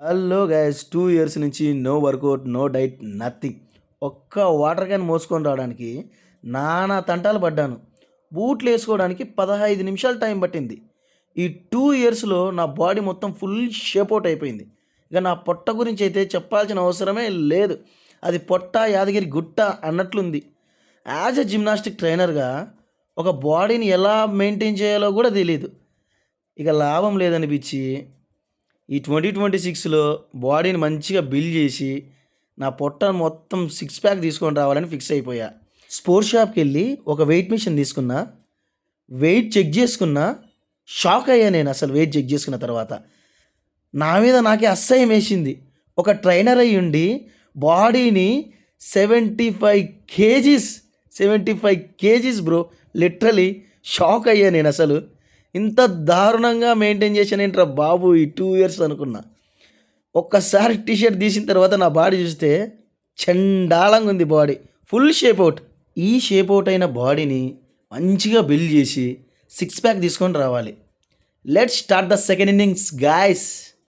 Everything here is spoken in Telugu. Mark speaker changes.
Speaker 1: హలో గైస్ 2 ఇయర్స్ నుంచి no workout, no diet, nothing. ఒక్క వాటర్ క్యాన్ మోసుకొని రావడానికి నానా తంటాలు పడ్డాను. బూట్లు వేసుకోవడానికి 15 నిమిషాలు టైం పట్టింది. ఈ 2 ఇయర్స్లో నా బాడీ మొత్తం ఫుల్ షేప్ అవుట్ అయిపోయింది. ఇక నా పొట్ట గురించి అయితే చెప్పాల్సిన అవసరమే లేదు. అది పొట్ట Yadagiri Gutta అన్నట్లుంది. As a gymnastic ట్రైనర్గా ఒక బాడీని ఎలా మెయింటైన్ చేయాలో కూడా తెలియదు. ఇక లాభం లేదనిపించి ఈ 2026లో బాడీని మంచిగా బిల్డ్ చేసి నా పొట్ట మొత్తం సిక్స్ ప్యాక్ తీసుకొని రావాలని ఫిక్స్ అయిపోయా. స్పోర్ట్స్ షాప్కి వెళ్ళి ఒక వెయిట్ మిషన్ తీసుకున్నా. వెయిట్ చెక్ చేసుకున్నా. షాక్ అయ్యా నేను అసలు వెయిట్ చెక్ చేసుకున్న తర్వాత. నా మీద నాకే అసహ్యం వేసింది. ఒక ట్రైనర్ అయ్యి ఉండి బాడీని 75 kgs 75 kgs bro, literally shock అయ్యా నేను అసలు. ఇంత దారుణంగా మెయింటైన్ చేశానేంట్రా బాబు ఈ 2 ఇయర్స్ అనుకున్నా. ఒక్కసారి టీషర్ట్ తీసిన తర్వాత నా బాడీ చూస్తే చండాలంగా ఉంది. Body full shape out. ఈ షేప్ అవుట్ అయిన బాడీని మంచిగా బిల్డ్ చేసి సిక్స్ ప్యాక్ తీసుకొని రావాలి. Let's start the second innings guys.